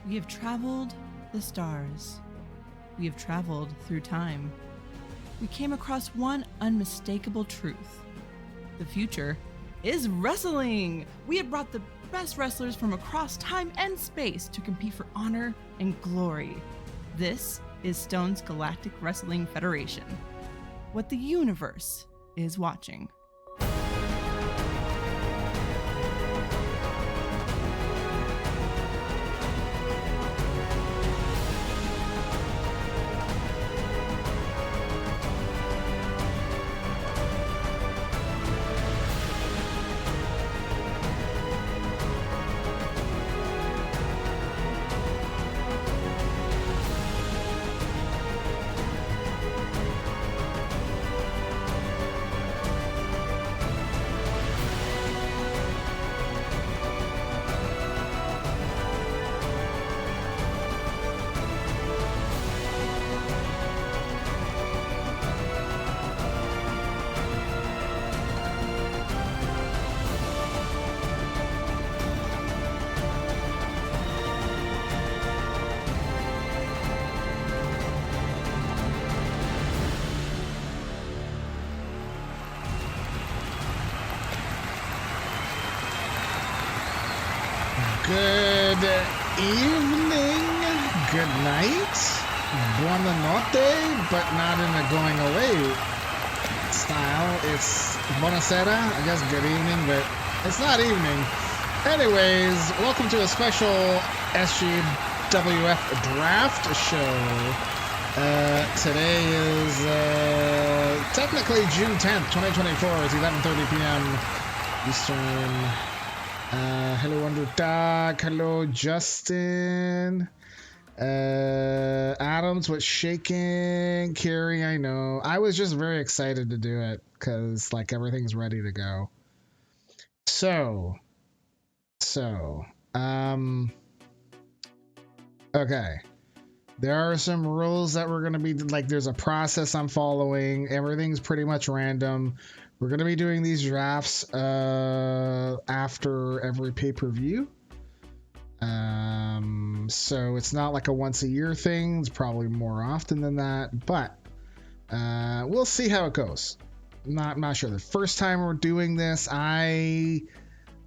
We have traveled the stars. We have traveled through time. We came across one unmistakable truth. The future is wrestling! We have brought the best wrestlers from across time and space to compete for honor and glory. This is Stone's Galactic Wrestling Federation. What the universe is watching. Good evening, good night, buona notte, but not in a going away style. It's buonasera, I guess good evening, but it's not evening. Anyways, welcome to a special SGWF draft show. Today is technically June 10th, 2024. It's 11:30 p.m. Eastern. Hello Underdog, hello Justin, Adams was shaking, Carrie, I know. I was just very excited to do it because like everything's ready to go. So, okay. There are some rules that we're going to be like, there's a process I'm following. Everything's pretty much random. We're going to be doing these drafts after every pay-per-view. So it's not like a once a year thing. It's probably more often than that, but we'll see how it goes. Not sure. The first time we're doing this, I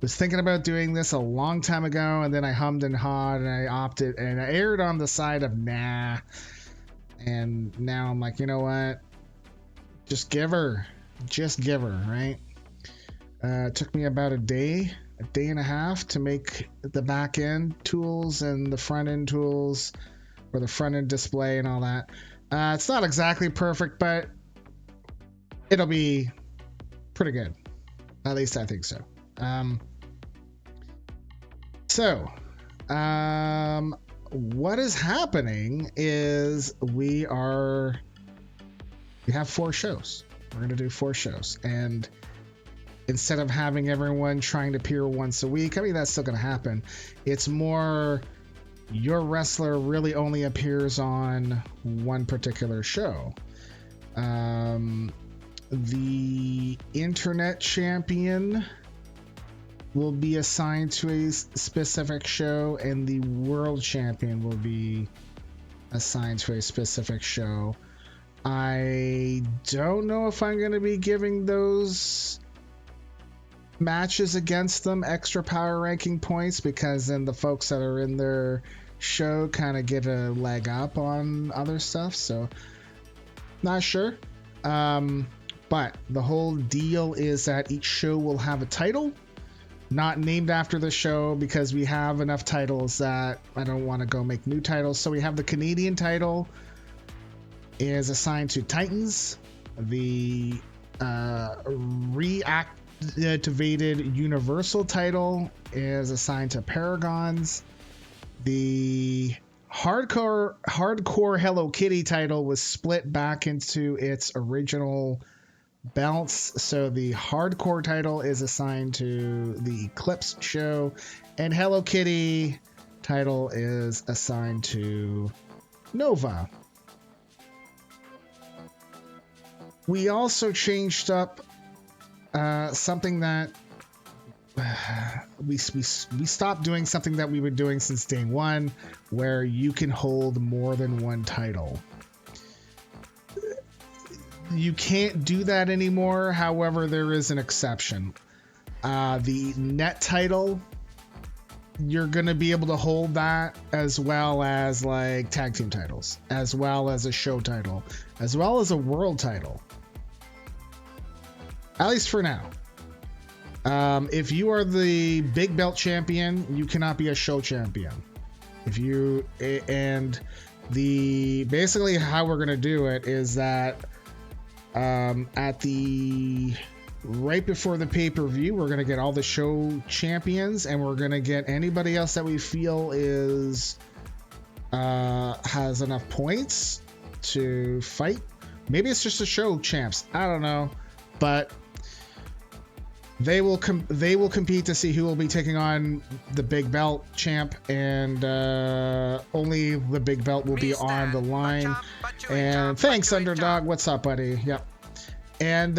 was thinking about doing this a long time ago, and then I hummed and hawed and I opted and I erred on the side of nah. And now I'm like, you know what? Just give her, right? It took me about a day and a half to make the back end tools and the front end tools or the front end display and all that. It's not exactly perfect, but it'll be pretty good. At least I think so. What is happening is we have 4 shows. We're going to do 4 shows. And instead of having everyone trying to appear once a week, I mean, that's still going to happen. It's more your wrestler really only appears on one particular show. The internet champion will be assigned to a specific show, and the world champion will be assigned to a specific show. I don't know if I'm going to be giving those matches against them extra power ranking points, because then the folks that are in their show kind of get a leg up on other stuff. So not sure. But the whole deal is that each show will have a title, not named after the show, because we have enough titles that I don't want to go make new titles. So we have the Canadian title is assigned to Titans. The reactivated Universal title is assigned to Paragons. The hardcore Hello Kitty title was split back into its original belts, so the hardcore title is assigned to the Eclipse show, and Hello Kitty title is assigned to Nova. We also changed up something that we stopped doing something that we were doing since day one, where you can hold more than one title. You can't do that anymore. However, there is an exception. The net title, you're going to be able to hold that, as well as like tag team titles, as well as a show title, as well as a world title. At least for now. If you are the big belt champion, you cannot be a show champion. Basically how we're going to do it is that right before the pay-per-view, we're going to get all the show champions, and we're going to get anybody else that we feel has enough points to fight. Maybe it's just a show champs. I don't know, but they will compete to see who will be taking on the big belt champ, and only the big belt will be on the line. And thanks, Underdog. What's up, buddy? Yep. And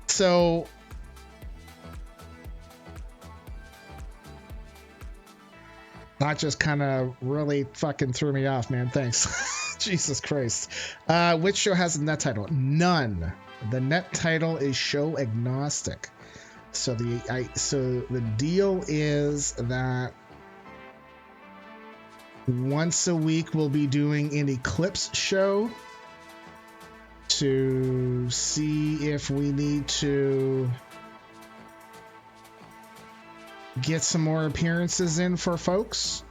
so that just kind of really fucking threw me off, man. Thanks. Jesus Christ. Which show has a net title? None. The net title is show agnostic. So the deal is that once a week we'll be doing an Eclipse show to see if we need to get some more appearances in for folks.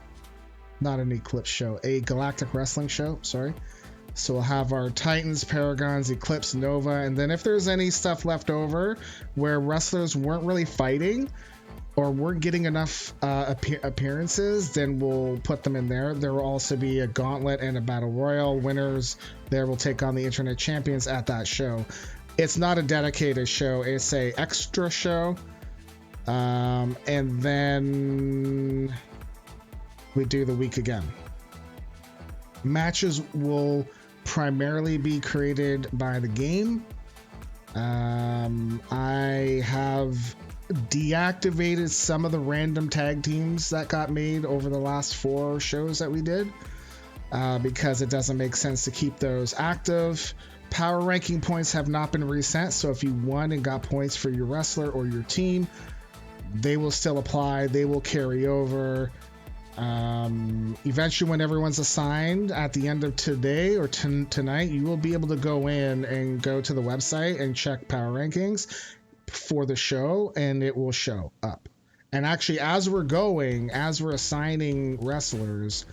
Not an Eclipse show, a Galactic Wrestling show, sorry. So we'll have our Titans, Paragons, Eclipse, Nova, and then if there's any stuff left over where wrestlers weren't really fighting or weren't getting enough appearances, then we'll put them in there. There will also be a gauntlet and a battle royal. Winners there will take on the internet champions at that show. It's not a dedicated show, it's a extra show. And then we do the week again. Matches will primarily be created by the game. I have deactivated some of the random tag teams that got made over the last 4 shows that we did, because it doesn't make sense to keep those active. Power ranking points have not been reset, so if you won and got points for your wrestler or your team, they will still apply, they will carry over. Eventually, when everyone's assigned at the end of today or tonight, you will be able to go in and go to the website and check power rankings for the show, and it will show up. And actually, as we're assigning wrestlers,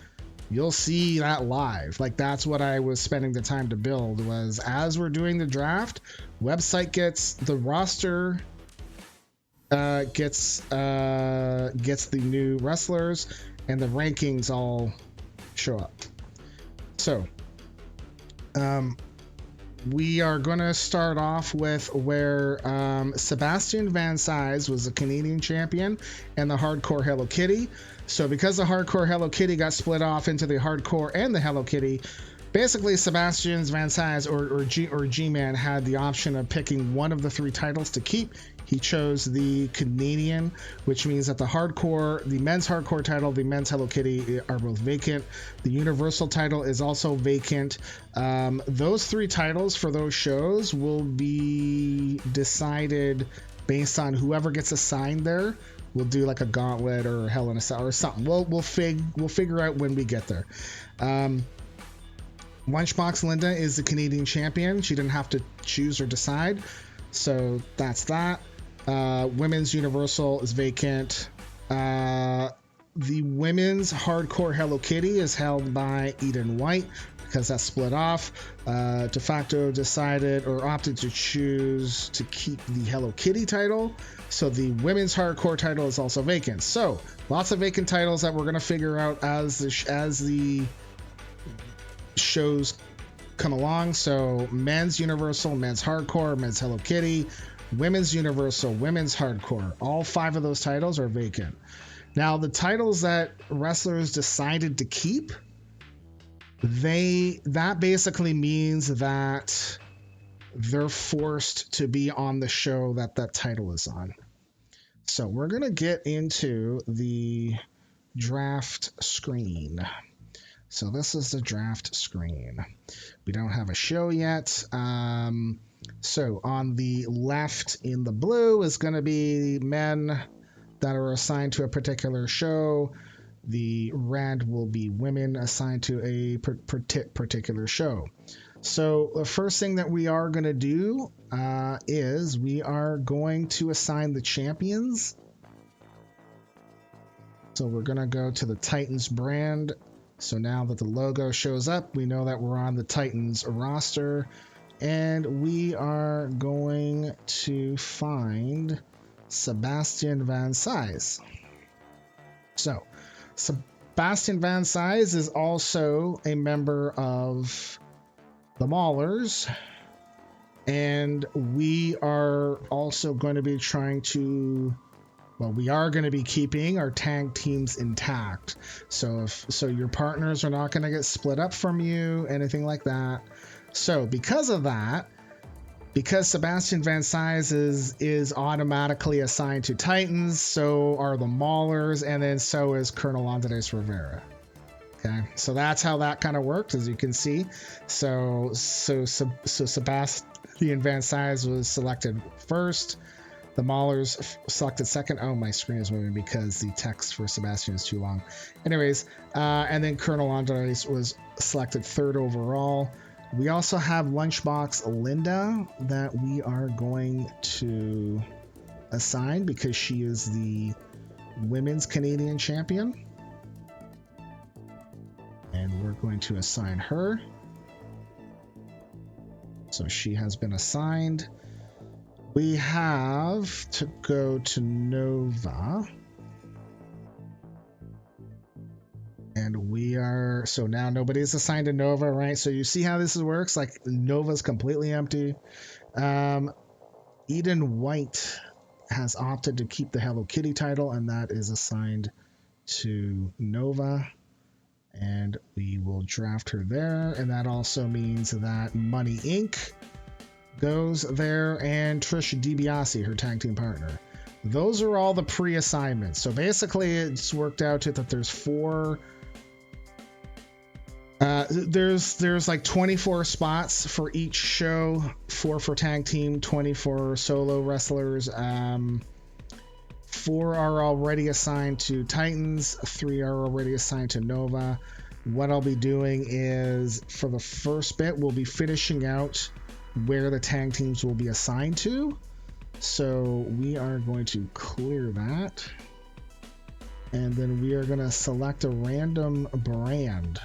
you'll see that live. Like, that's what I was spending the time to build, was as we're doing the draft, website gets the roster, gets the new wrestlers, and the rankings all show up. So we are going to start off with where Sebastian Van Size was the Canadian champion and the Hardcore Hello Kitty. So because the Hardcore Hello Kitty got split off into the Hardcore and the Hello Kitty, basically Sebastian Van Size or G-Man had the option of picking one of the 3 titles to keep. He chose the Canadian, which means that the men's hardcore title, the men's Hello Kitty are both vacant. The Universal title is also vacant. Those 3 titles for those shows will be decided based on whoever gets assigned there. We'll do like a gauntlet or Hell in a Cell or something. We'll figure out when we get there. Lunchbox Linda is the Canadian champion. She didn't have to choose or decide. So that's that. Women's Universal is vacant. The women's Hardcore Hello Kitty is held by Eden White because that's split off. De facto decided or opted to choose to keep the Hello Kitty title. So the women's Hardcore title is also vacant. So lots of vacant titles that we're going to figure out as the shows come along. So men's Universal, men's Hardcore, men's Hello Kitty, women's Universal, women's Hardcore. All 5 of those titles are vacant. Now, the titles that wrestlers decided to keep, that basically means that they're forced to be on the show that that title is on. So we're going to get into the draft screen. So this is the draft screen. We don't have a show yet. So on the left in the blue is going to be men that are assigned to a particular show. The red will be women assigned to a particular show. So the first thing that we are going to do is we are going to assign the champions. So we're going to go to the Titans brand. So now that the logo shows up, we know that we're on the Titans roster. And we are going to find Sebastian Van Cise. So Sebastian Van Cise is also a member of the Maulers, and we are also going to be trying to, well, we are going to be keeping our tag teams intact. So your partners are not going to get split up from you, anything like that. So because of that, because Sebastian Van Cise is automatically assigned to Titans, so are the Maulers, and then so is Colonel Andres Rivera. Okay, so that's how that kind of works, as you can see. So Sebastian Van Cise was selected first. The Maulers selected second. Oh, my screen is moving because the text for Sebastian is too long. Anyways, and then Colonel Andres was selected third overall. We also have Lunchbox Linda that we are going to assign because she is the women's Canadian champion. And we're going to assign her. So she has been assigned. We have to go to Nova. And we are, so now nobody's assigned to Nova, right? So you see how this works? Like Nova's completely empty. Eden White has opted to keep the Hello Kitty title, and that is assigned to Nova. And we will draft her there. And that also means that Money Inc. goes there, and Trish DiBiase, her tag team partner. Those are all the pre-assignments. So basically it's worked out to that there's four. There's like 24 spots for each show, 4 for tag team, 20 for solo wrestlers. 4 are already assigned to Titans, 3 are already assigned to Nova. What I'll be doing is, for the first bit, we'll be finishing out where the tag teams will be assigned to. So we are going to clear that. And then we are going to select a random brand.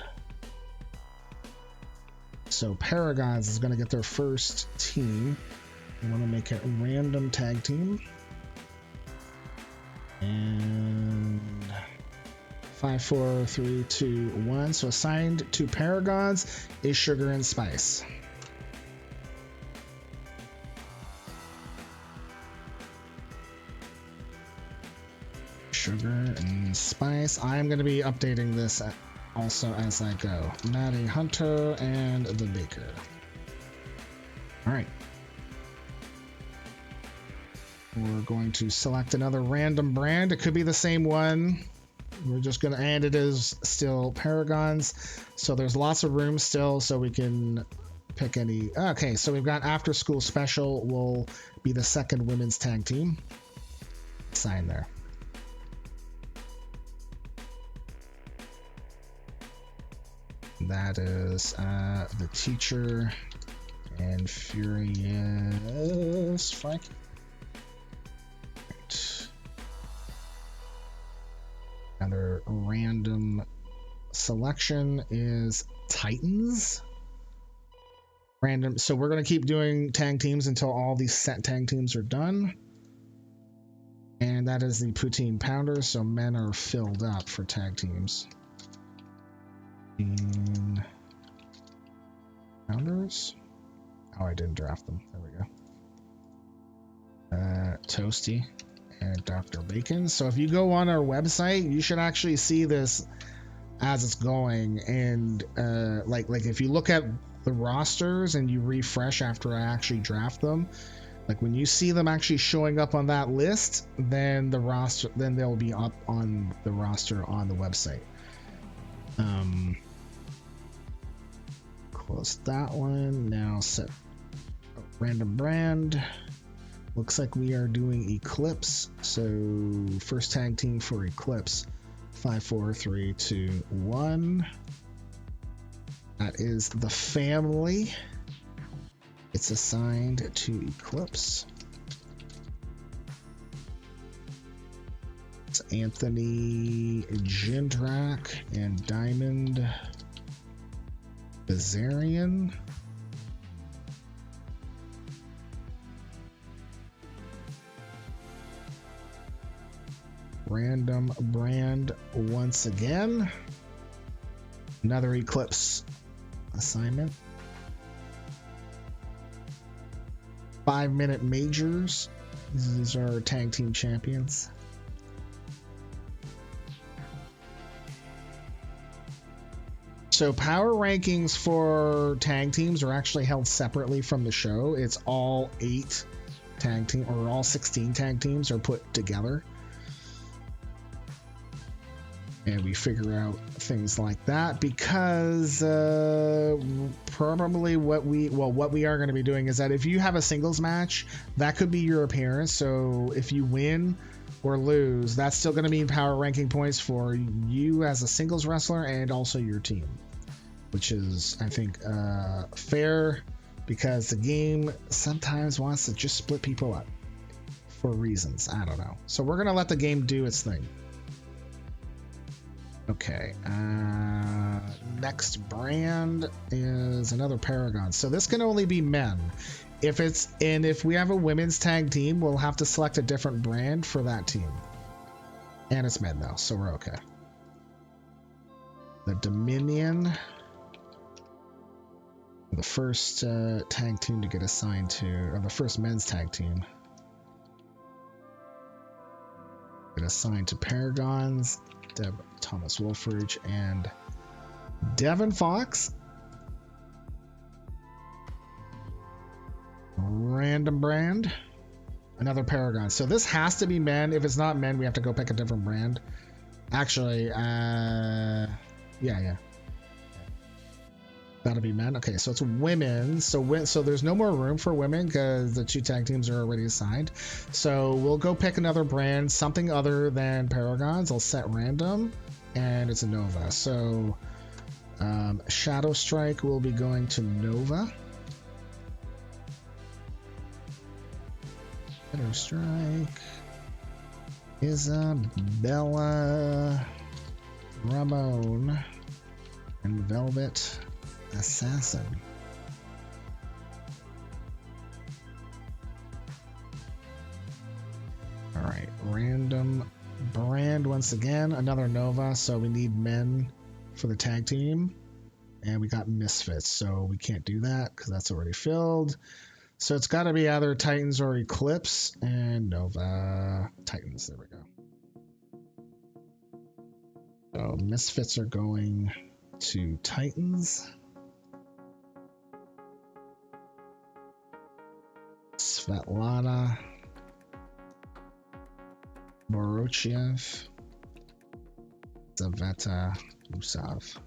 So Paragons is going to get their first team. I want to make it random tag team. And 5, 4, 3, 2, 1. So assigned to Paragons is Sugar and Spice. Sugar and Spice. I'm going to be updating this also as I go. Maddie Hunter and the Baker. All right. We're going to select another random brand. It could be the same one. We're just going to, and it is still Paragons. So there's lots of room still, so we can pick any. Okay, so we've got After School Special will be the second women's tag team. Sign there. That is the Teacher and Furious Frank. Right. Another random selection is Titans. Random. So we're going to keep doing tag teams until all these set tag teams are done. And that is the Poutine Pounders. So men are filled up for tag teams. Pounders. Oh, I didn't draft them. There we go. Toasty and Dr. Bacon. So if you go on our website, you should actually see this as it's going. And like if you look at the rosters and you refresh after I actually draft them, like when you see them actually showing up on that list, then they'll be up on the roster on the website. Close that one. Now set random brand. Looks like we are doing Eclipse. So first tag team for Eclipse. 5, 4, 3, 2, 1. That is the family. It's assigned to Eclipse. It's Anthony Jindrak and Diamond Bazarian. Random brand once again. Another Eclipse assignment. 5-minute majors. These are tag team champions. So power rankings for tag teams are actually held separately from the show. It's all 8 tag team, or all 16 tag teams are put together. And we figure out things like that because probably what we are going to be doing is that if you have a singles match, that could be your appearance. So if you win or lose, that's still going to mean power ranking points for you as a singles wrestler and also your team, which is, I think, fair because the game sometimes wants to just split people up for reasons. I don't know. So we're going to let the game do its thing. Okay, next brand is another Paragon. So this can only be men. If we have a women's tag team, we'll have to select a different brand for that team. And it's men though, so we're okay. The Dominion, the first tag team to get assigned to, or the first men's tag team, get assigned to Paragons. Thomas Wolfridge and Devin Fox. Random brand. Another Paragon. So this has to be men. If it's not men, we have to go pick a different brand. Actually, yeah. That'll be men. Okay, so it's women. So there's no more room for women because the 2 tag teams are already assigned. So we'll go pick another brand, something other than Paragons. I'll set random, and it's a Nova. So Shadow Strike will be going to Nova. Shadow Strike. Isabella Ramon and Velvet Assassin. All right, random brand once again, another Nova. So we need men for the tag team, and we got Misfits, so we can't do that because that's already filled. So it's got to be either Titans or Eclipse, and Nova Titans. There we go. So Misfits are going to Titans. Svetlana Borochiev, Zaveta Usav.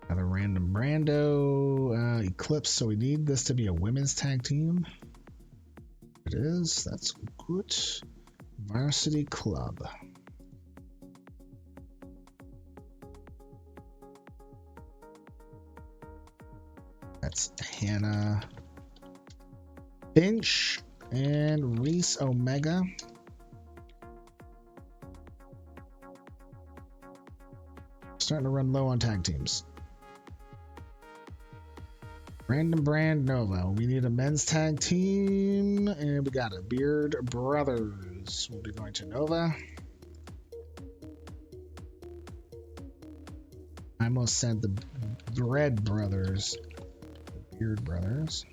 Another random Brando, Eclipse. So we need this to be a women's tag team. It is. That's good. Varsity Club. That's Hannah Finch and Reese Omega. Starting to run low on tag teams. Random brand Nova. We need a men's tag team, and we got it. Beard Brothers will be going to Nova. I almost said the Bread Brothers. Beard Brothers.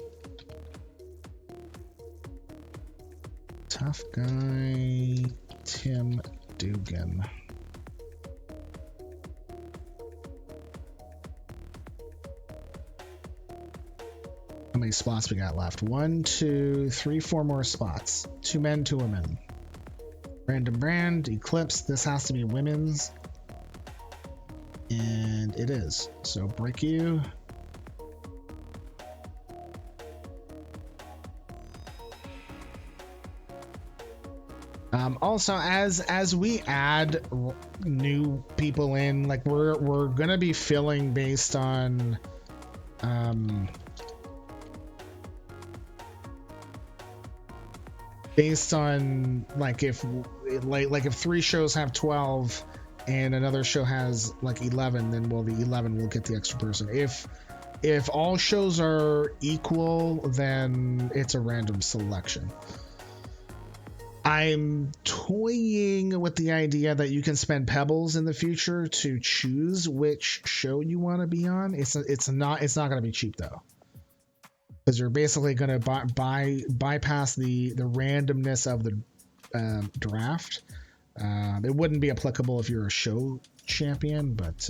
Tough Guy Tim Dugan. How many spots we got left? 1, 2, 3, 4 more spots. 2 men, 2 women. Random brand, Eclipse. This has to be women's. And it is. So break you. Also, as we add new people in, like we're gonna be filling based on like if 3 shows have 12 and another show has like 11, then the 11 will get the extra person. If all shows are equal, then it's a random selection. I'm toying with the idea that you can spend pebbles in the future to choose which show you want to be on. It's not going to be cheap though, because you're basically going to bypass the randomness of the draft. It wouldn't be applicable if you're a show champion, but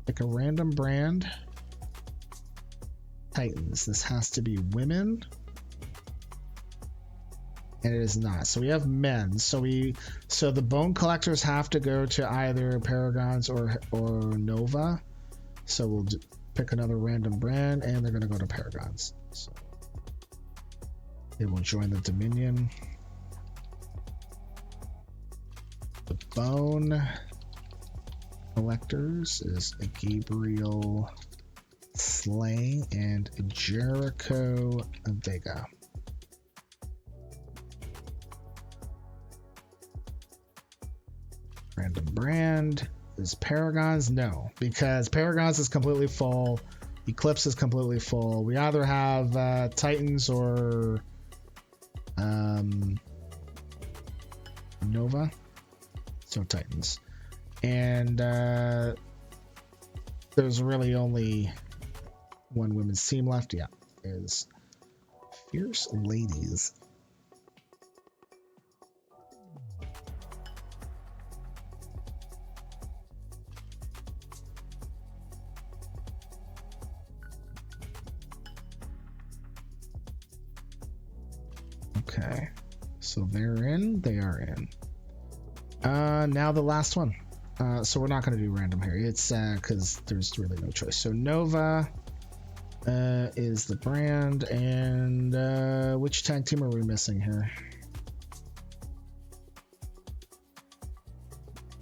pick a random brand. Titans. This has to be women. And it is not. So we have men. So the bone collectors have to go to either Paragons or Nova. So we'll pick another random brand, and they're going to go to Paragons. So they will join the Dominion. The bone collectors is Gabriel Slay and Jericho Vega. Random brand is Paragons. No, because Paragons is completely full. Eclipse is completely full. We either have Titans or Nova. So Titans. And there's really only one women's team left. Yeah, is Fierce Ladies. Okay, so they're in. They are in. Now the last one. So we're not going to do random here. It's because there's really no choice. So Nova is the brand, and which tag team are we missing here?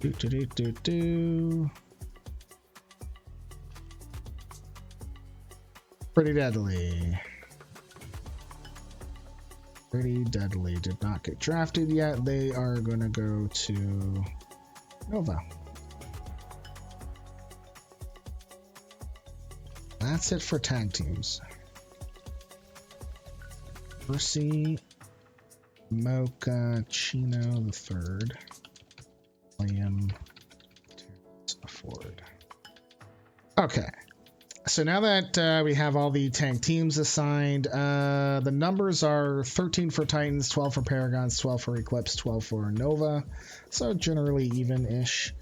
Pretty Deadly. Pretty Deadly did not get drafted yet. They are going to go to Nova. That's it for tag teams. Percy Mocha Chino the Third. William Ford. Okay. So now that we have all the tag teams assigned, the numbers are 13 for Titans, 12 for Paragons, 12 for Eclipse, 12 for Nova. So generally even-ish.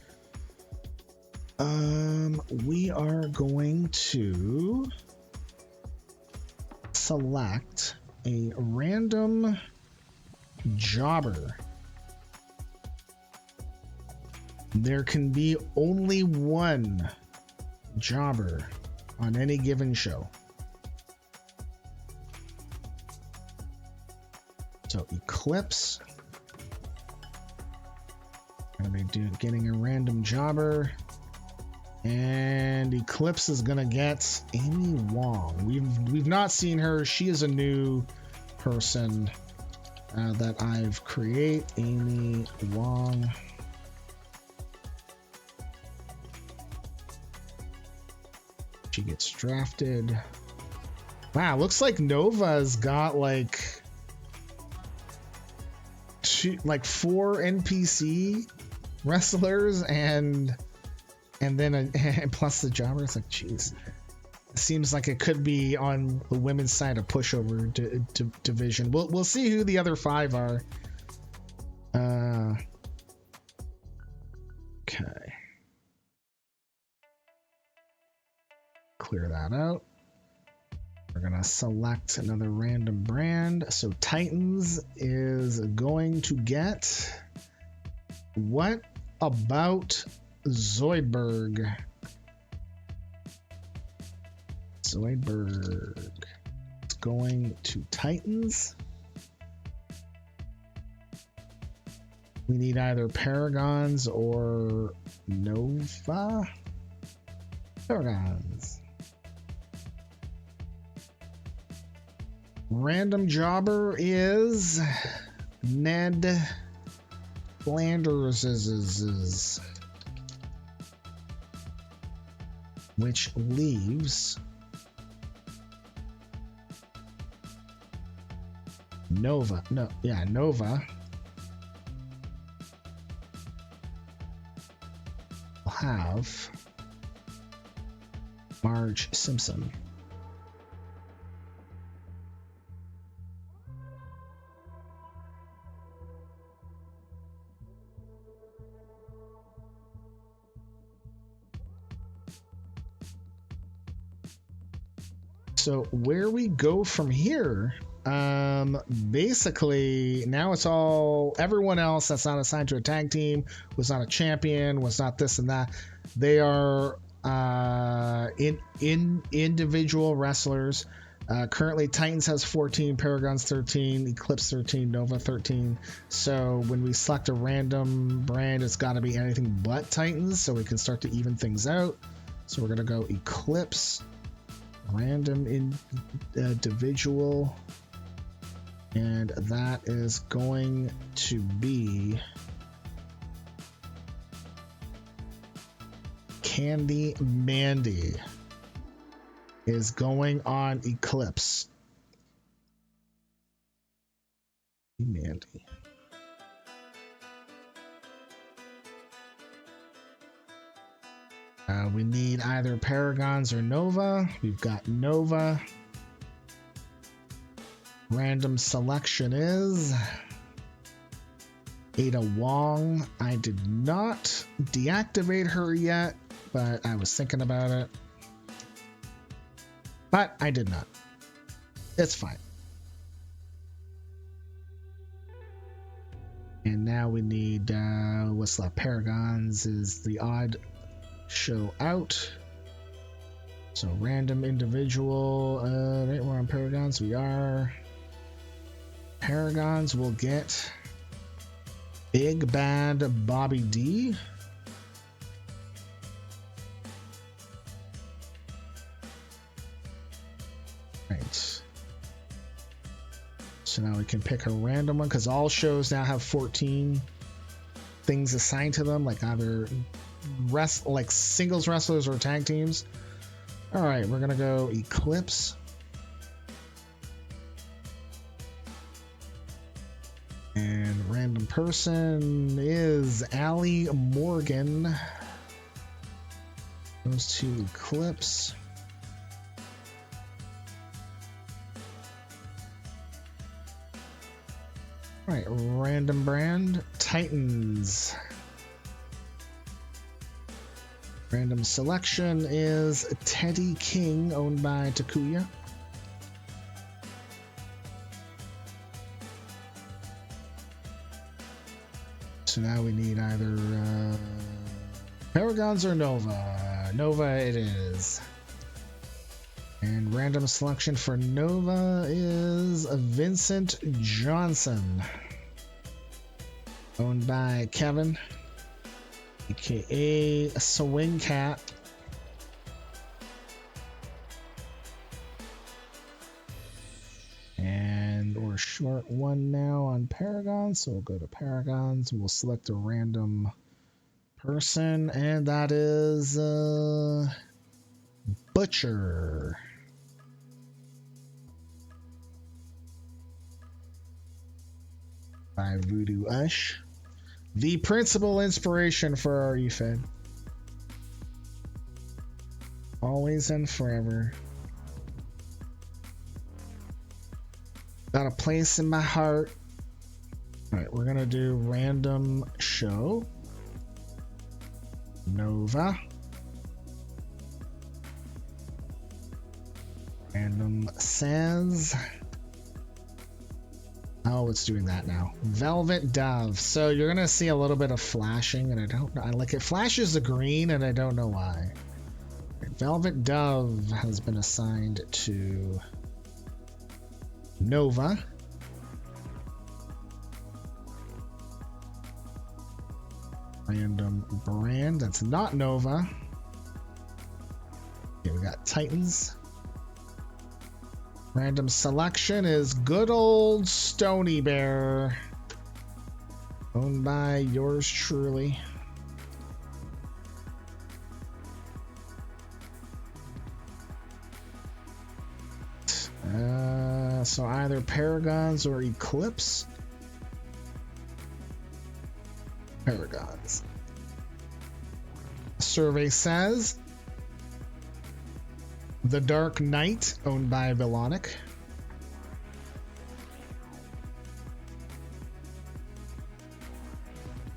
We are going to select a random jobber. There can be only one jobber on any given show. So Eclipse, going to be getting a random jobber, and Eclipse is going to get Amy Wong. We've not seen her. She is a new person that I've created. Amy Wong. She gets drafted. Wow, looks like Nova's got like 4 NPC wrestlers and then plus the jobber. It's like, jeez, it seems like it could be on the women's side a pushover division. We'll see who the other 5 are. clear that out. We're gonna select another random brand. So Titans is going to get, what about Zoidberg? Zoidberg. It's going to Titans. We need either Paragons or Nova. Paragons. Random jobber is Ned Flanders, which leaves Nova. Nova will have Marge Simpson. So where we go from here, basically now it's all everyone else that's not assigned to a tag team, was not a champion, was not this and that. They are in individual wrestlers. Currently Titans has 14, Paragons 13, Eclipse 13, Nova 13. So when we select a random brand, it's got to be anything but Titans, so we can start to even things out. So we're gonna go Eclipse, random individual, and that is going to be Candy Mandy is going on Eclipse. Mandy. We need either Paragons or Nova. We've got Nova. Random selection is Ada Wong. I did not deactivate her yet, but I was thinking about it. But I did not. It's fine. And now we need what's left. Paragons is the odd show out. So random individual. Right, we're on Paragons. We are. Paragons will get Big Bad Bobby D. Right. So now we can pick a random one because all shows now have 14 things assigned to them, like either like singles wrestlers or tag teams. All right, we're gonna go Eclipse. And random person is Allie Morgan. Goes to Eclipse. All right, random brand, Titans. Random selection is Teddy King, owned by Takuya. So now we need either Paragons or Nova. Nova it is. And random selection for Nova is Vincent Johnson, owned by Kevin, aka Swing Cat. And we're short one now on Paragons, so we'll go to Paragons. We'll select a random person, and that is Butcher. By Voodoo Ush. The principal inspiration for our EFED. Always and forever. Got a place in my heart. Alright, we're gonna do random show. Nova. Random says, oh, it's doing that now. Velvet Dove. So you're gonna see a little bit of flashing, and I don't know. Like it flashes the green, and I don't know why. Velvet Dove has been assigned to Nova. Random brand. That's not Nova. Okay, we got Titans. Random selection is good old Stony Bear. Owned by yours truly. So either Paragons or Eclipse. Paragons. Survey says The Dark Knight, owned by Vilonic.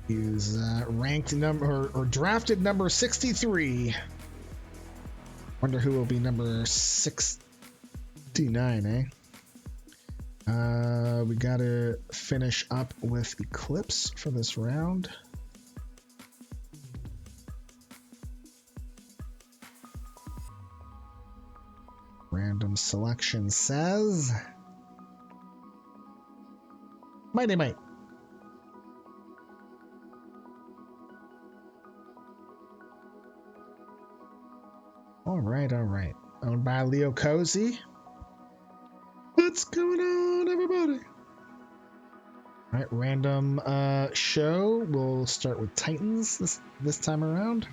He's ranked number or drafted number 63. Wonder who will be number 69, eh? We gotta finish up with Eclipse for this round. Random selection says Mighty Might. All right. Owned by Leo Cozy. What's going on, everybody? All right, random show. We'll start with Titans this time around.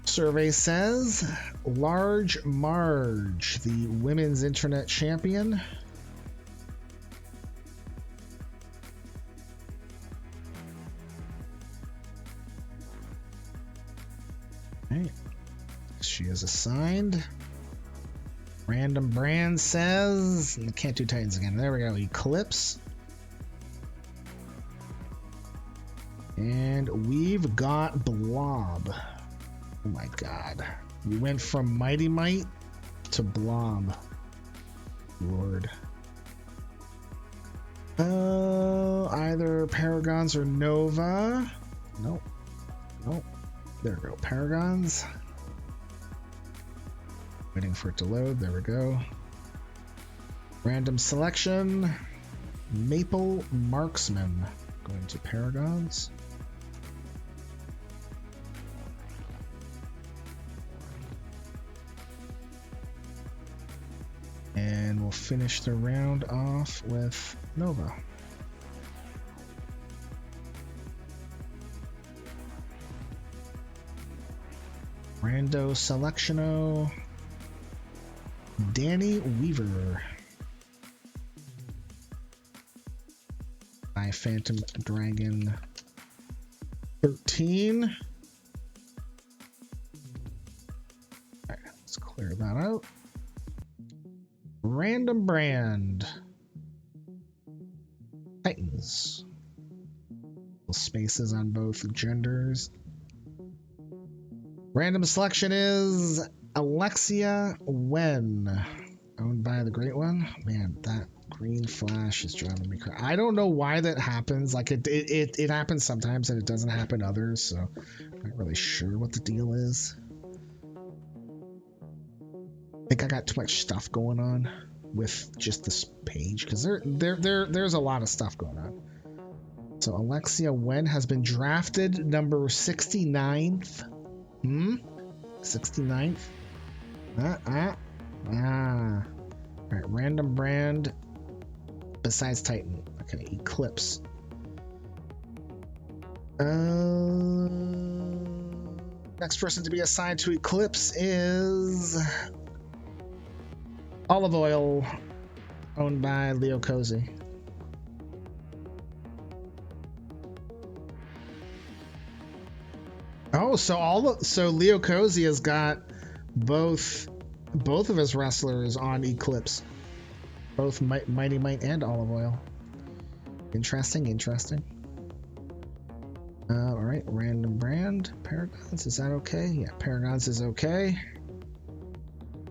Survey says Large Marge, the women's internet champion. Okay. She is assigned. Random brand says, I can't do Titans again. There we go. Eclipse. And we've got Blob. Oh my god. We went from Mighty Might to Blob. Lord. Either Paragons or Nova. Nope. There we go. Paragons. Waiting for it to load. There we go. Random selection. Maple Marksman. Going to Paragons. And we'll finish the round off with Nova. Rando Selectiono. Danny Weaver. By Phantom Dragon 13. Alright, let's clear that out. Random brand. Titans. Spaces on both genders. Random selection is Alexia Wen, owned by the Great One. Man, that green flash is driving me crazy. I don't know why that happens. Like it happens sometimes and it doesn't happen others, so I'm not really sure what the deal is. I think I got too much stuff going on with just this page because there's a lot of stuff going on. So Alexia Wen has been drafted number 69th. 69th. All right, random brand besides Titan. Okay, Eclipse. Next person to be assigned to Eclipse is Olive Oil, owned by Leo Cozy. Oh, so Leo Cozy has got both of his wrestlers on Eclipse, both Mighty Might and Olive Oil. Interesting. All right, random brand Paragons. Is that okay? Yeah, Paragons is okay.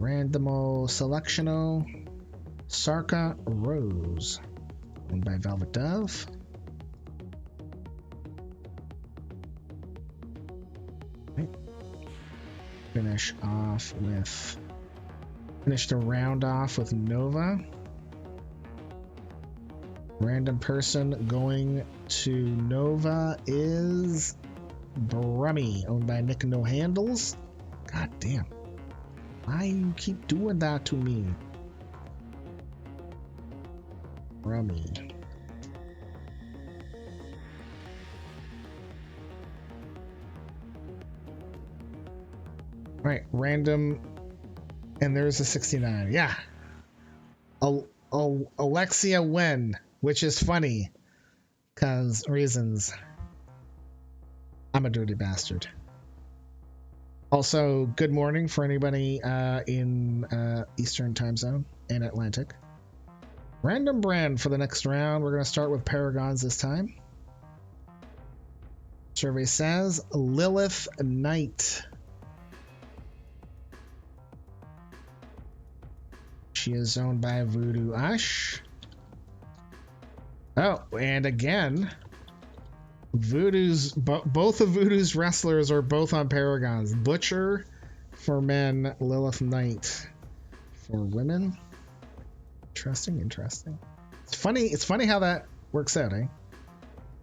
Randomo Selectional Sarka Rose, owned by Velvet Dove. Right. Finish the round off with Nova. Random person going to Nova is Brummy, owned by Nick No Handles. God damn. Why you keep doing that to me? Brummy. Right, random, and there's a 69. Yeah. Alexia Wen, which is funny, cause reasons. I'm a dirty bastard. Also, good morning for anybody in Eastern Time Zone and Atlantic. Random brand for the next round. We're going to start with Paragons this time. Survey says Lilith Knight. She is owned by Voodoo Ash. Oh, and again, both of Voodoo's wrestlers are both on Paragons. Butcher for men, Lilith Knight for women. Interesting. It's funny how that works out, eh?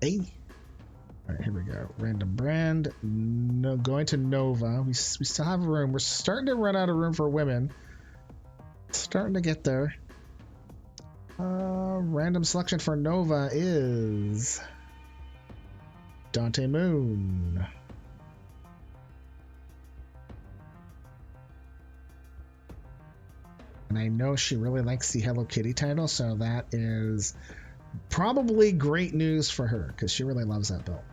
All right, here we go. Random brand. No, going to Nova. We still have room. We're starting to run out of room for women. Starting to get there. Random selection for Nova is Dante Moon. And I know she really likes the Hello Kitty title, so that is probably great news for her because she really loves that belt.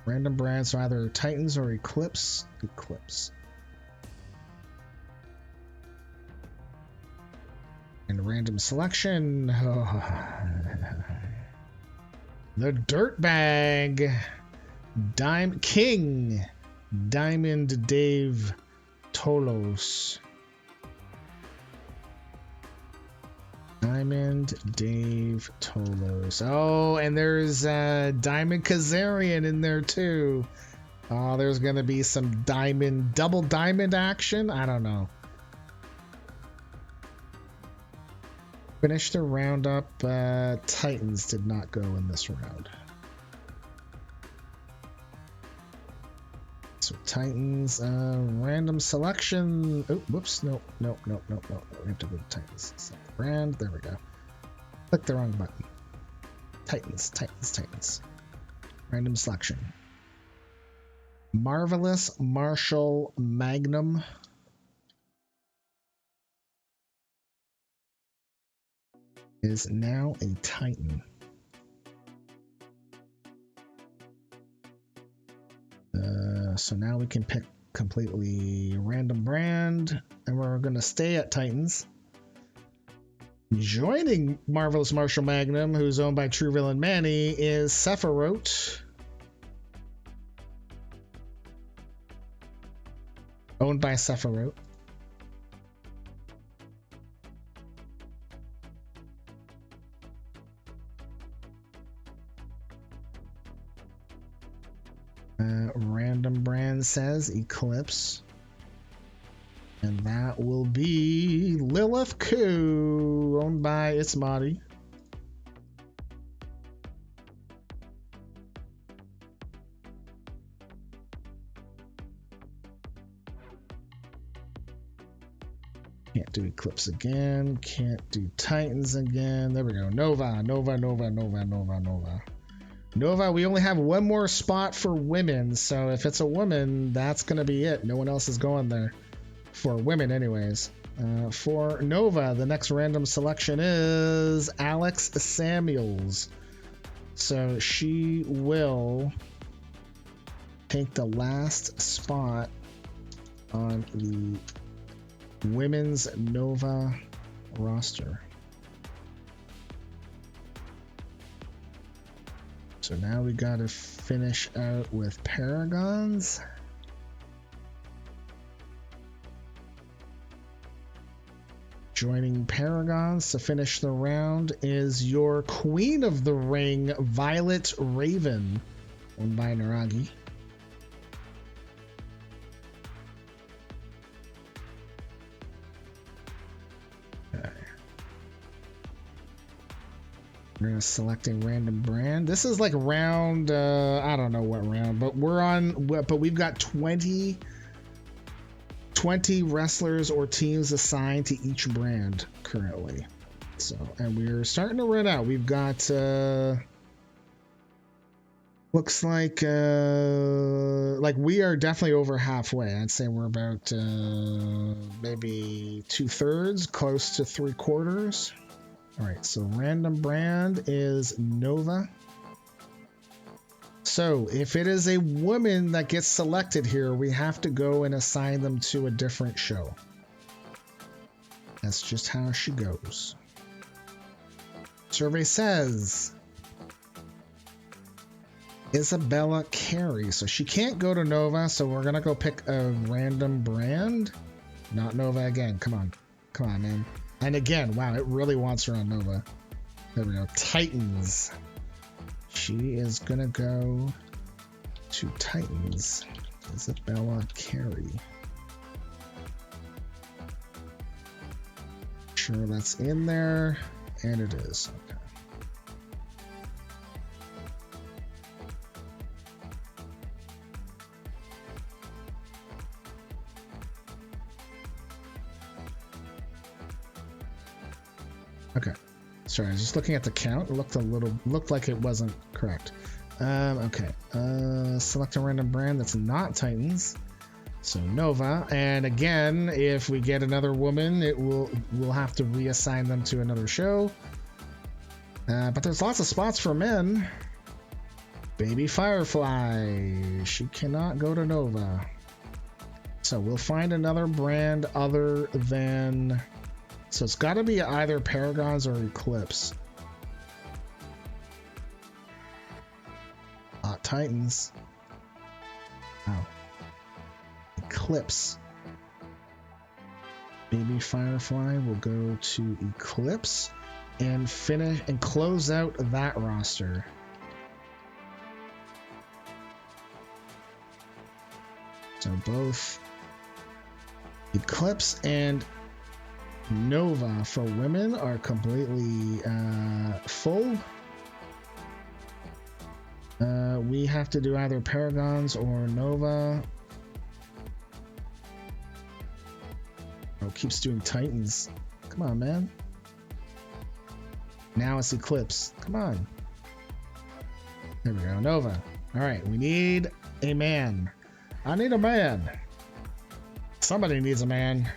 Random brands, so either Titans or Eclipse. And random selection. The Dirtbag. King. Diamond Dave Tolos. Diamond Dave Tolos. Oh, and there's Diamond Kazarian in there too. Oh, there's gonna be some double diamond action. I don't know. Finish the roundup. Titans did not go in this round. So Titans, random selection. Oh, whoops. No. We have to go to Titans. So brand. There we go. Click the wrong button. Titans. Random selection. Marvelous Marshall Magnum. Is now a Titan. So now we can pick completely random brand, and we're going to stay at Titans. Joining Marvelous Marshall Magnum, who's owned by True Villain Manny, is Sephiroth, owned by Sephiroth. Random brand says Eclipse. And that will be Lilith Koo, owned by Itzmati. Can't do Eclipse again. Can't do Titans again. There we go. Nova, we only have one more spot for women, so if it's a woman, that's going to be it. No one else is going there. For women, anyways. For Nova, the next random selection is Alex Samuels. So she will take the last spot on the women's Nova roster. So now we got to finish out with Paragons. Joining Paragons to finish the round is your Queen of the Ring, Violet Raven, owned by Naragi. Okay. We're gonna selecting random brand. This is like round, I don't know what round, but we've got 20 wrestlers or teams assigned to each brand currently. So, and we're starting to run out. We've got looks like we are definitely over halfway. I'd say we're about maybe 2/3, close to 3/4. All right, so random brand is Nova. So if it is a woman that gets selected here, we have to go and assign them to a different show. That's just how she goes. Survey says Isabella Carey. So she can't go to Nova, so we're going to go pick a random brand. Not Nova again. Come on. Come on, man. And again, wow, it really wants her on Nova. There we go. Titans. She is gonna go to Titans. Isabella Carey. Sure, that's in there, and it is. Okay. Okay. Sorry, I was just looking at the count. It looked like it wasn't correct. Okay. Select a random brand that's not Titans. So Nova. And again, if we get another woman, we'll have to reassign them to another show. But there's lots of spots for men. Baby Firefly. She cannot go to Nova. So we'll find another brand other than... So it's got to be either Paragons or Eclipse. Titans. Wow. Eclipse. Baby Firefly will go to Eclipse and finish and close out that roster. So both Eclipse and Nova for women are completely full. We have to do either Paragons or Nova. Oh, keeps doing Titans. Come on, man. Now it's Eclipse. Come on. There we go. Nova. All right, we need a man. I need a man. Somebody needs a man.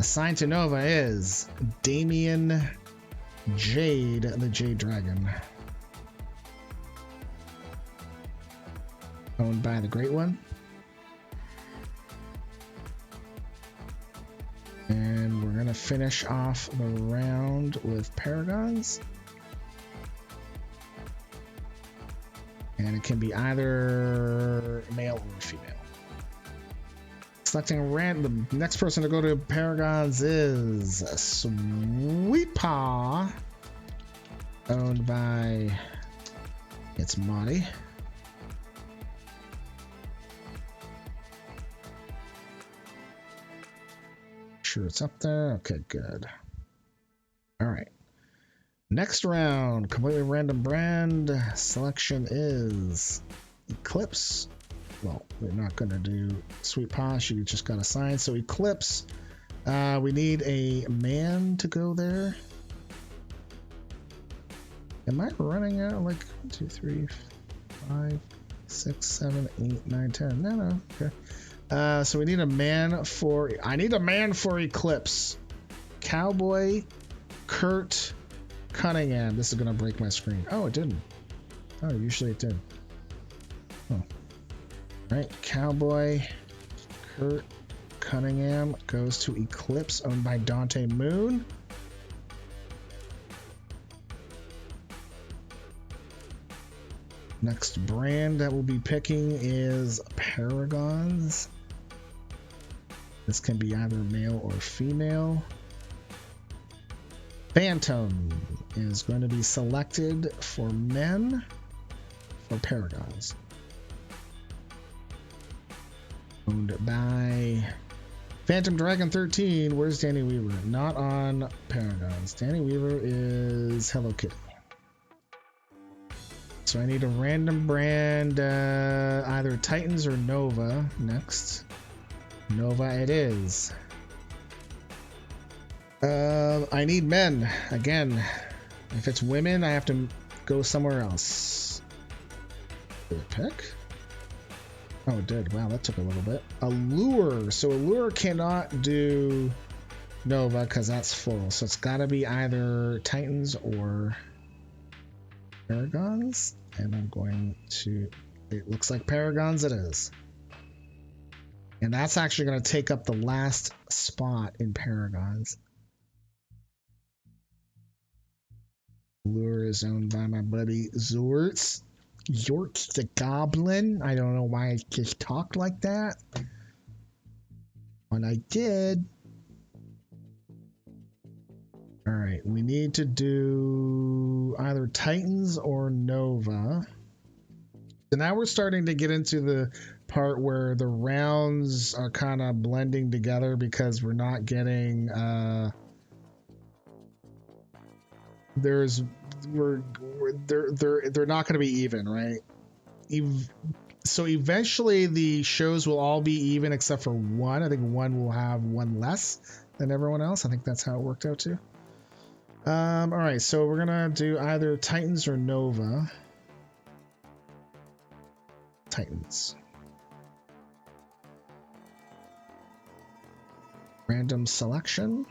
Assigned to Nova is Damian Jade, the Jade Dragon. Owned by the Great One. And we're going to finish off the round with Paragons. And it can be either male or female. Selecting random. The next person to go to Paragons is Sweet Paw. Owned by... It's Monty. Sure it's up there. Okay, good. All right. Next round, completely random brand. Selection is Eclipse. Well, we're not going to do Sweet Paw. She just got assigned. So Eclipse. We need a man to go there. Am I running out? Like 1, 2, 3, 5, 6, 7, 8, 9, 10. No. Okay. So we need a man for... I need a man for Eclipse. Cowboy Kurt Cunningham. This is going to break my screen. Oh, it didn't. Oh, usually it did. Oh. Right, Cowboy Kurt Cunningham goes to Eclipse, owned by Dante Moon. Next brand that we'll be picking is Paragons. This can be either male or female. Phantom is going to be selected for men for Paragons. Owned by Phantom Dragon 13. Where's Danny Weaver? Not on Paragons. Danny Weaver is Hello Kitty. So I need a random brand, either Titans or Nova next. Nova it is. I need men. Again, if it's women, I have to go somewhere else. Did it pick? Oh, it did. Wow, that took a little bit. Allure. So Allure cannot do Nova because that's full. So it's got to be either Titans or Paragons. And I'm going to... It looks like Paragons it is. And that's actually going to take up the last spot in Paragons. Lure is owned by my buddy Zortz. Yortz the Goblin. I don't know why I just talked like that. But I did. Alright, we need to do either Titans or Nova. So now we're starting to get into the part where the rounds are kind of blending together because we're not getting they're not going to be even, right? So eventually the shows will all be even except for one. I think one will have one less than everyone else. I think that's how it worked out too. All right, so we're gonna do either Titans or Nova. Titans. Random selection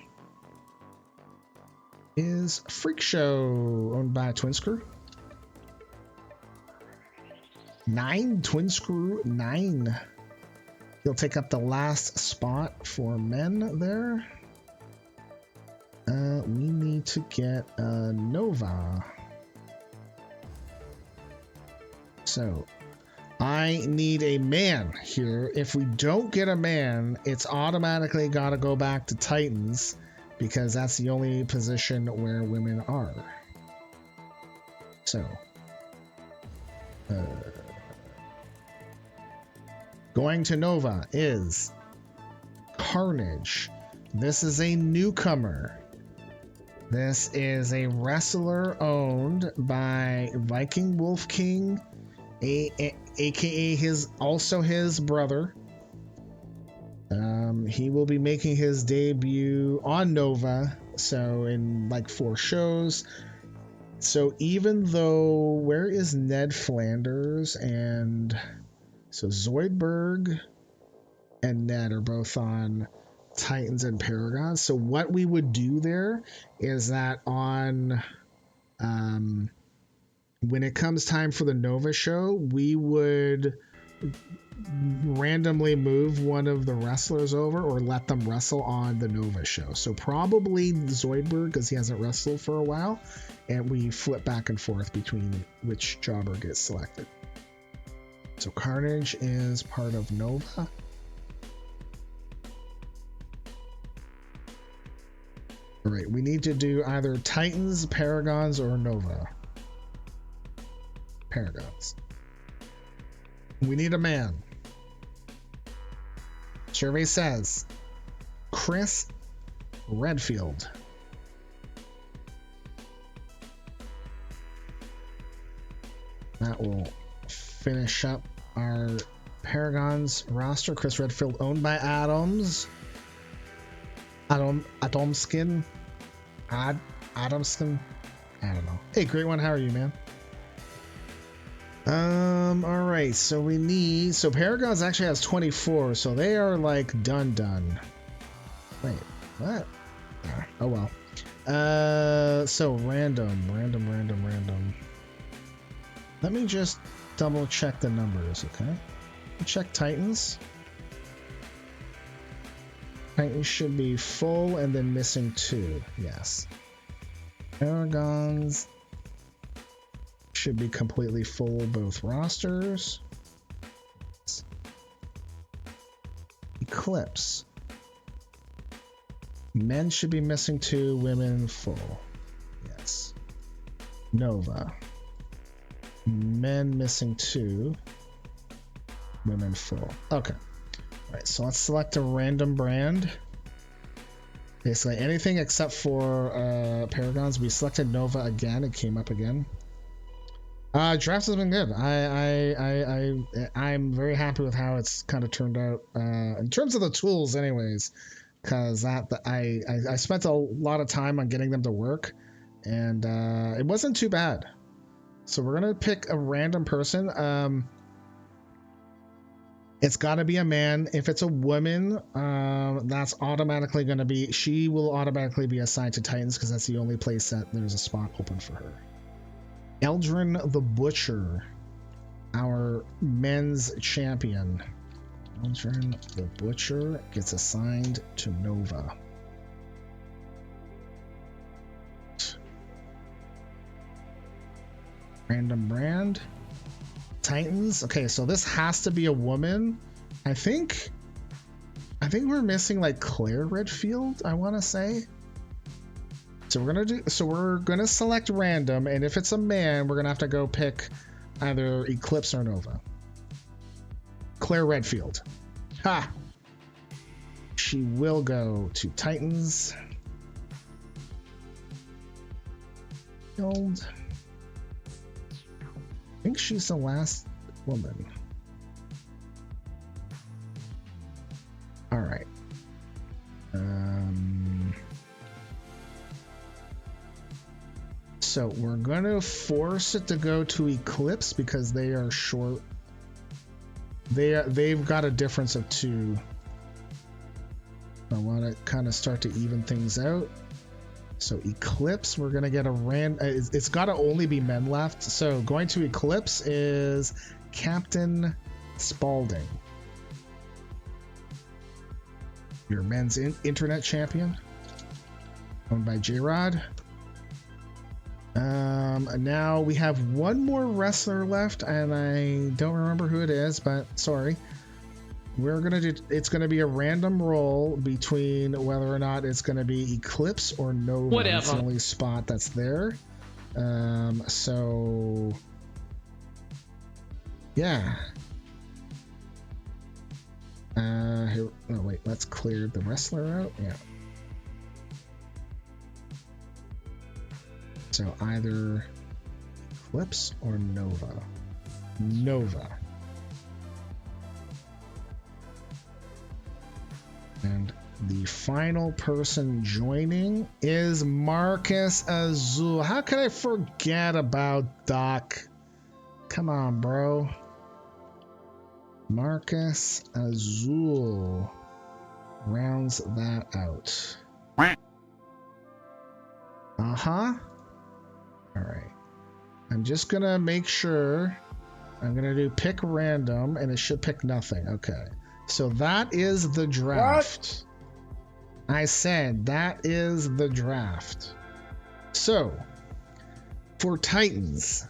is Freak Show, owned by Twin Screw. 9 Twin Screw 9. He'll take up the last spot for men there. We need to get a Nova. So I need a man here. If we don't get a man, it's automatically got to go back to Titans because that's the only position where women are. So going to Nova is Carnage. This is a newcomer. This is a wrestler owned by Viking Wolf King, aka his brother. He will be making his debut on Nova, so in like 4 shows. So even though, where is Ned Flanders? And so Zoidberg and Ned are both on Titans and Paragons. So what we would do there is that on when it comes time for the Nova show, we would randomly move one of the wrestlers over or let them wrestle on the Nova show. So probably Zoidberg because he hasn't wrestled for a while, and we flip back and forth between which jobber gets selected. So Carnage is part of Nova. All right, we need to do either Titans, Paragons, or Nova. Paragons. We need a man. Survey says Chris Redfield. That will finish up our Paragons roster. Chris Redfield, owned by Adamskin. Adamskin. I don't know. Hey, great one. How are you, man? All right. So Paragons actually has 24, so they are like done. Wait, what? Oh well. So random. Let me just double check the numbers, okay? Check Titans. Titans should be full and then missing 2. Yes. Paragons should be completely full, both rosters. Eclipse. Men should be missing 2, women full. Yes. Nova. Men missing 2, women full. Okay. All right, so let's select a random brand. Basically anything except for Paragons. We selected Nova again. It came up again. Draft has been good. I'm very happy with how it's kind of turned out in terms of the tools, anyways. Because I spent a lot of time on getting them to work, and it wasn't too bad. So we're gonna pick a random person. It's got to be a man. If it's a woman, that's automatically going to be, she will automatically be assigned to Titans because that's the only place that there's a spot open for her. Eldrin the Butcher, our men's champion. Eldrin the Butcher gets assigned to Nova. Random brand. Titans. Okay, so this has to be a woman. I think we're missing like Claire Redfield, I want to say. So we're gonna select random, and if it's a man, we're gonna have to go pick either Eclipse or Nova. Claire Redfield. Ha! She will go to Titans. Field. I think she's the last woman. All right. So we're going to force it to go to Eclipse because they are short. They've got a difference of 2. I want to kind of start to even things out. So Eclipse, we're going to get a it's got to only be men left. So going to Eclipse is Captain Spaulding. Your men's internet champion. Owned by J-Rod. Now we have one more wrestler left, and I don't remember who it is, but sorry. It's gonna be a random roll between whether or not it's gonna be Eclipse or Nova. Whatever. It's the only spot that's there. So yeah. Here, oh wait, let's clear the wrestler out. Yeah. So either Eclipse or Nova. Nova. And the final person joining is Marcus Azul. How could I forget about Doc? Come on, bro. Marcus Azul rounds that out. Uh-huh. All right. I'm just going to make sure. I'm going to do pick random, and it should pick nothing. Okay. So that is the draft. What? I said that is the draft. So for Titans,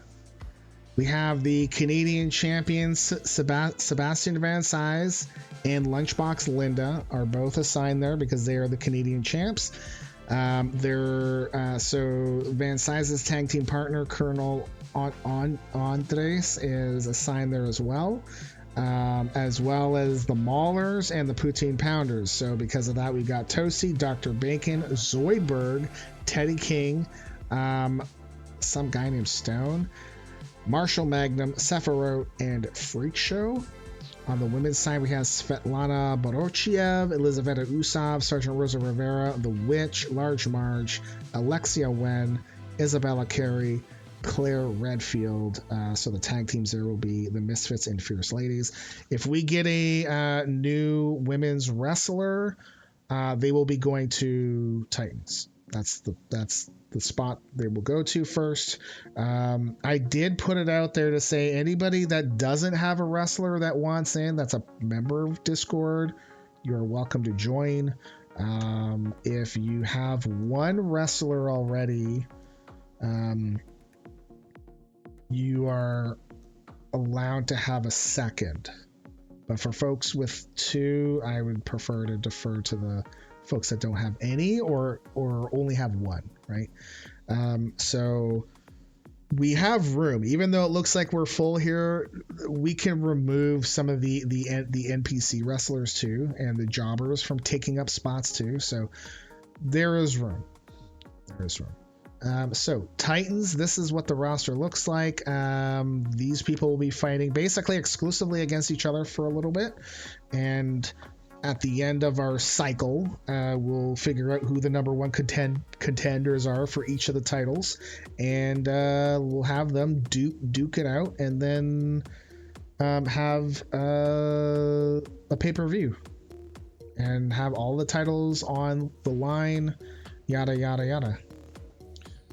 we have the Canadian champions Sebastian Van Size and Lunchbox Linda are both assigned there because they are the Canadian champs. So Van Size's tag team partner Colonel Andres is assigned there as well as the Maulers and the Poutine Pounders. So because of that, we got Toasty, Dr. Bacon, Zoidberg, Teddy King, some guy named Stone, Marshall Magnum, Sephiroth, and Freak Show. On the women's side, we have Svetlana Borochiev, Elizaveta Usov, Sergeant Rosa Rivera, The Witch, Large Marge, Alexia Wen, Isabella Carey, Claire Redfield. So the tag teams there will be the Misfits and Fierce Ladies. If we get a new women's wrestler, they will be going to Titans. That's the spot they will go to first. I did put it out there to say anybody that doesn't have a wrestler that wants in, that's a member of Discord, you're welcome to join. If you have one wrestler already, you are allowed to have a second. But for folks with 2, I would prefer to defer to the folks that don't have any or only have one, right? So we have room, even though it looks like we're full here. We can remove some of the NPC wrestlers too, and the jobbers from taking up spots too. So there is room. So Titans, this is what the roster looks like. These people will be fighting basically exclusively against each other for a little bit, and at the end of our cycle, we'll figure out who the number one contenders are for each of the titles, and we'll have them duke it out, and then have a pay-per-view and have all the titles on the line, yada yada yada.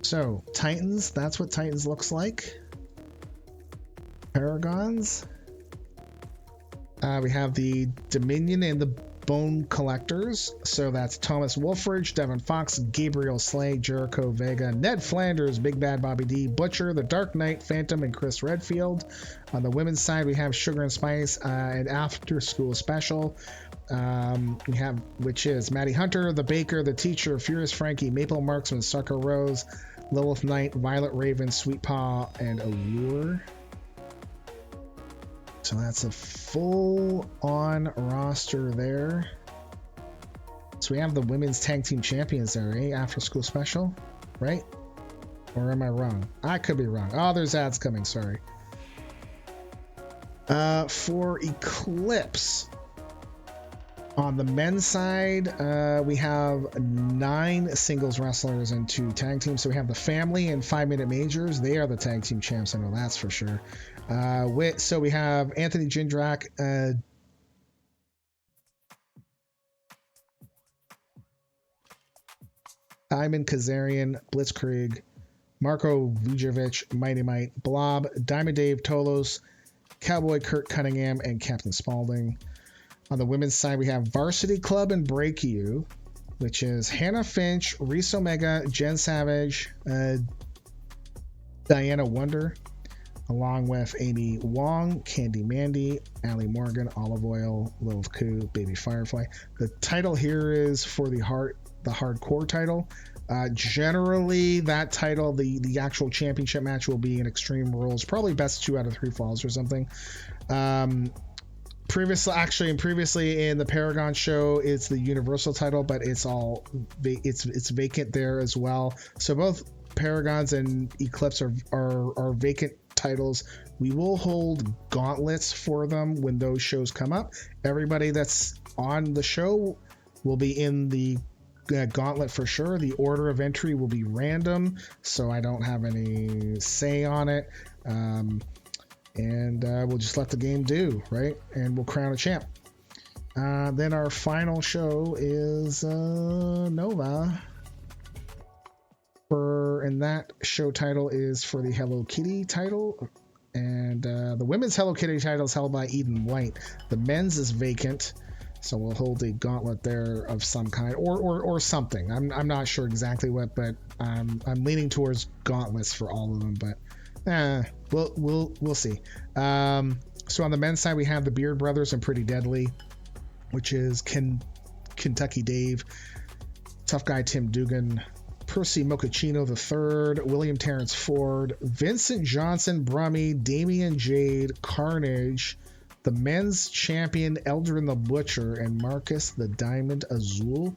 So Titans, that's what Titans looks like. Paragons, we have the Dominion and the Bone Collectors. So that's Thomas Wolfridge, Devin Fox, Gabriel Slay, Jericho Vega, Ned Flanders, Big Bad Bobby D, Butcher, The Dark Knight, Phantom, and Chris Redfield. On the women's side, we have Sugar and Spice, and After School Special. We have, which is Maddie Hunter, The Baker, The Teacher, Furious Frankie, Maple Marksman, Sucker Rose, Lilith Knight, Violet Raven, Sweet Paw, and Allure. So that's a full-on roster there. So we have the women's tag team champions there, eh? After School Special, right? Or am I wrong? I could be wrong. Oh, there's ads coming, sorry. For Eclipse, on the men's side, we have 9 singles wrestlers and 2 tag teams. So we have the Family and 5 Minute Majors. They are the tag team champs, I know that's for sure. So we have Anthony Jindrak, Iman Kazarian, Blitzkrieg, Marco Vujovic, Mighty Might, Blob, Diamond Dave Tolos, Cowboy Kurt Cunningham, and Captain Spaulding. On the women's side, we have Varsity Club and Break You, which is Hannah Finch, Reese Omega, Jen Savage, Diana Wonder, along with Amy Wong, Candy Mandy, Allie Morgan, Olive Oil, Lilith Koo, Baby Firefly. The title here is for the hardcore title. Generally, that title, the actual championship match will be in Extreme Rules, probably best 2 out of 3 falls or something. Previously in the Paragon show, it's the Universal title, but it's vacant there as well. So both Paragons and Eclipse are vacant titles. We will hold gauntlets for them when those shows come up. Everybody that's on the show will be in the gauntlet for sure. The order of entry will be random, so I don't have any say on it. And we'll just let the game do, right? And we'll crown a champ. Then our final show is Nova. And that show title is for the Hello Kitty title. And the women's Hello Kitty title is held by Eden White. The men's is vacant, so we'll hold a gauntlet there of some kind, or something. I'm not sure exactly what, but I'm leaning towards gauntlets for all of them, but we'll see. So on the men's side, we have the Beard Brothers and Pretty Deadly, which is Kentucky Dave, Tough Guy Tim Dugan, Percy Mochaccino III, William Terrence Ford, Vincent Johnson Brummy, Damian Jade, Carnage, the men's champion Eldrin the Butcher, and Marcus the Diamond Azul.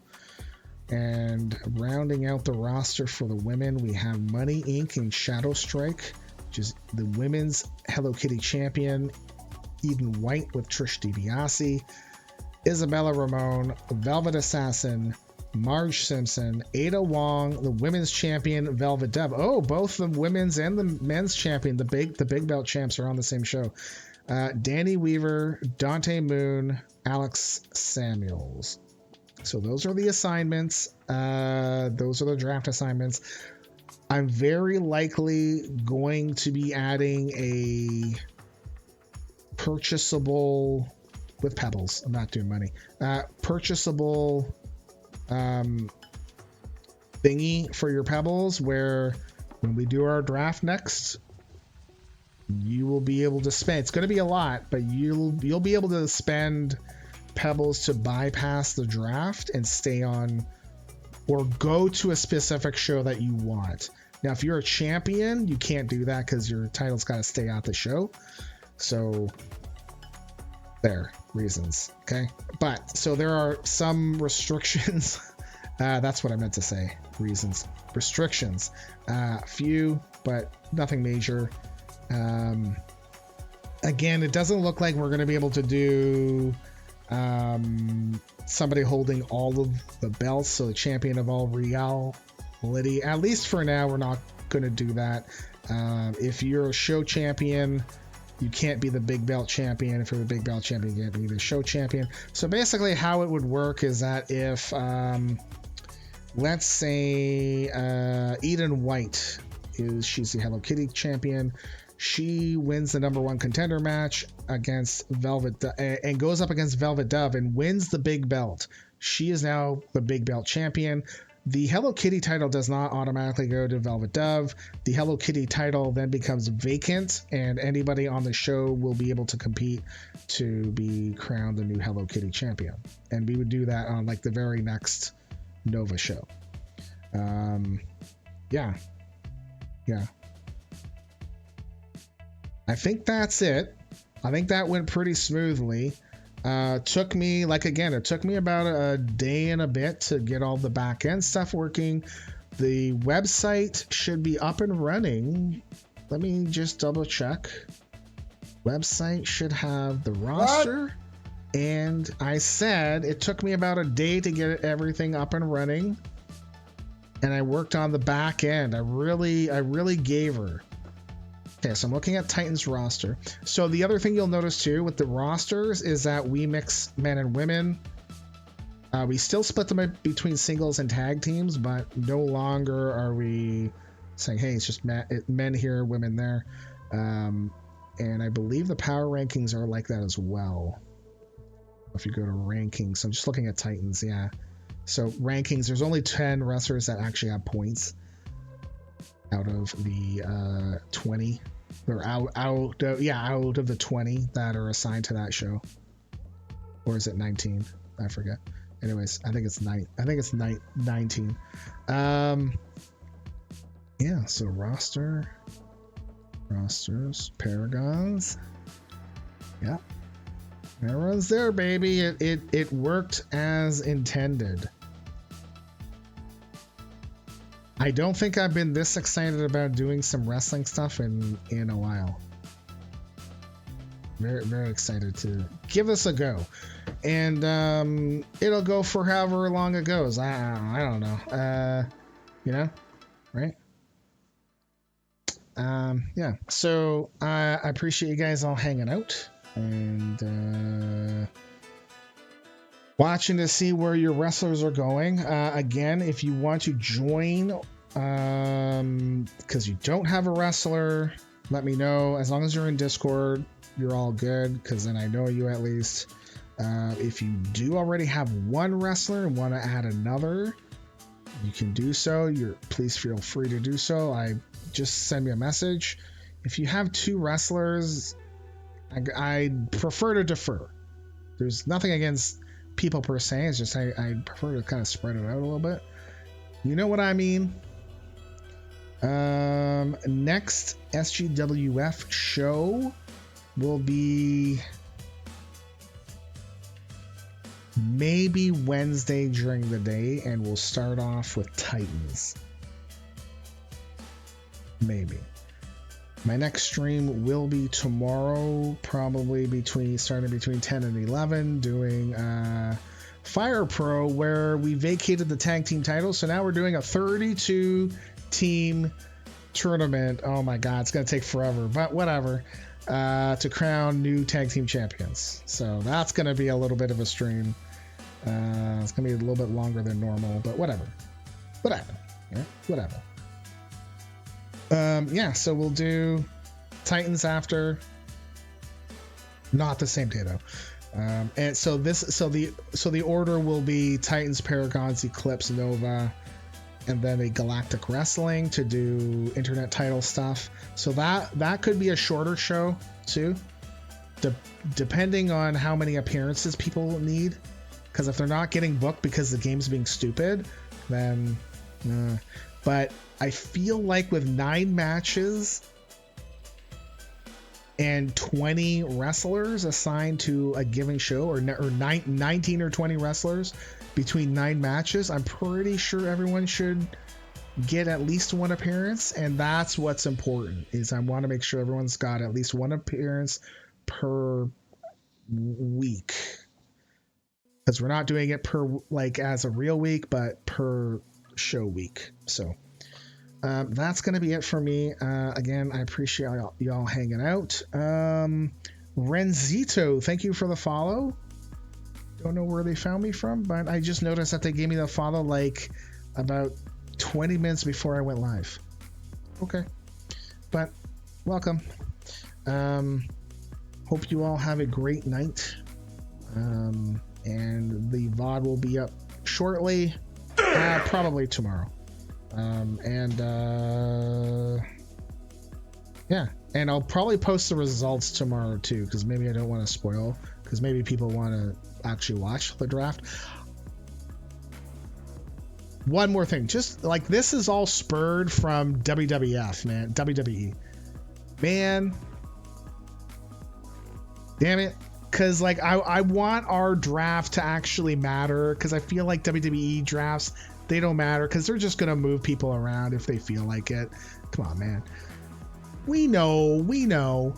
And rounding out the roster for the women, we have Money Inc. and Shadow Strike, which is the women's Hello Kitty champion, Eden White with Trish DiBiase, Isabella Ramon, Velvet Assassin, Marge Simpson, Ada Wong, the women's champion, Velvet Dove. Oh, both the women's and the men's champion, the big belt champs are on the same show. Danny Weaver, Dante Moon, Alex Samuels. So those are the assignments. Those are the draft assignments. I'm very likely going to be adding a purchasable with Pebbles. I'm not doing money. Purchasable thingy for your Pebbles, where when we do our draft next, you will be able to spend. It's going to be a lot, but you'll be able to spend Pebbles to bypass the draft and stay on or go to a specific show that you want. Now, if you're a champion, you can't do that because your title's got to stay at the show. So there, reasons. Okay. But so there are some restrictions. That's what I meant to say. Reasons. Restrictions. Few, but nothing major. Again, it doesn't look like we're going to be able to do somebody holding all of the belts. So the champion of all reality, at least for now, we're not going to do that. If you're a show champion, you can't be the big belt champion. If you're the big belt champion, you can't be the show champion. So basically how it would work is that if, let's say, Eden White she's the Hello Kitty champion. She wins the #1 contender match against Velvet and goes up against Velvet Dove and wins the big belt. She is now the big belt champion. The Hello Kitty title does not automatically go to Velvet Dove. The Hello Kitty title then becomes vacant, and anybody on the show will be able to compete to be crowned the new Hello Kitty champion. And we would do that on like the very next Nova show. Yeah. I think that's it. I think that went pretty smoothly. Took me about a day and a bit to get all the back end stuff working. The website should be up and running. Let me just double check. Website should have the roster. And I said it took me about a day to get everything up and running. And I worked on the back end. I really gave her. Okay, so I'm looking at Titan's roster. So the other thing you'll notice too with the rosters is that we mix men and women. We still split them between singles and tag teams, but no longer are we saying, hey, it's just men here, women there. And I believe the power rankings are like that as well. If you go to rankings, I'm just looking at Titans, yeah. So rankings, there's only 10 wrestlers that actually have points out of the 20. Or out of the 20 that are assigned to that show. Or is it 19? I forget. Anyways, I think it's 19. Yeah, so rosters, Paragons. Yeah. Everyone's there, baby. It worked as intended. I don't think I've been this excited about doing some wrestling stuff in a while. Very, very excited to give this a go. And it'll go for however long it goes. I don't know. Right? Yeah. So I appreciate you guys all hanging out and watching to see where your wrestlers are going. Again, if you want to join because you don't have a wrestler, let me know. As long as you're in Discord, you're all good, because then I know you at least. If you do already have one wrestler and want to add another, you can do so. Please feel free to do so. Just send me a message. If you have two wrestlers, I prefer to defer. There's nothing against people per se. It's just I prefer to kind of spread it out a little bit. You know what I mean? Next SGWF show will be maybe Wednesday during the day, and we'll start off with Titans. Maybe. My next stream will be tomorrow, probably starting between 10 and 11, doing Fire Pro, where we vacated the tag team title. So now we're doing a 32 team tournament. Oh my God, it's going to take forever, but whatever, to crown new tag team champions. So that's going to be a little bit of a stream. It's going to be a little bit longer than normal, but whatever. Yeah, whatever. Yeah, so we'll do Titans after. Not the same day though. And so the order will be Titans, Paragons, Eclipse, Nova, and then a Galactic Wrestling to do internet title stuff. So that could be a shorter show too. depending on how many appearances people need, because if they're not getting booked because the game's being stupid, then but I feel like with 9 matches and 20 wrestlers assigned to a given show, or 19 or 20 wrestlers between 9 matches, I'm pretty sure everyone should get at least 1 appearance. And that's what's important, is I want to make sure everyone's got at least 1 appearance per week, because we're not doing it per, like, as a real week, but per show week. So that's going to be it for me. Again, I appreciate y'all hanging out. Renzito, thank you for the follow. Don't know where they found me from, but I just noticed that they gave me the follow like about 20 minutes before I went live. Okay, but welcome. Hope you all have a great night. And the VOD will be up shortly, probably tomorrow. Yeah, and I'll probably post the results tomorrow too, because maybe I don't want to spoil, because maybe people want to actually watch the draft. One more thing, just like, this is all spurred from WWF, man. WWE, man, damn it. Because like I want our draft to actually matter, because I feel like WWE drafts, they don't matter, because they're just gonna move people around if they feel like it. Come on, man. We know.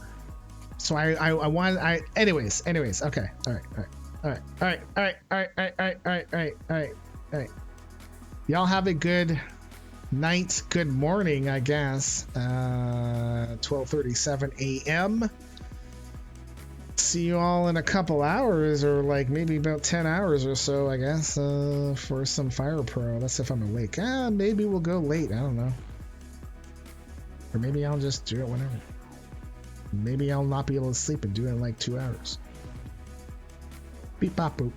So I want, anyways. Okay. All right. Y'all have a good night, good morning, I guess. 12:37 a.m. See you all in a couple hours, or like maybe about 10 hours or so, I guess, for some Fire Pro. That's if I'm awake. Maybe we'll go late. I don't know. Or maybe I'll just do it whenever. Maybe I'll not be able to sleep and do it in like 2 hours. Beep bop boop.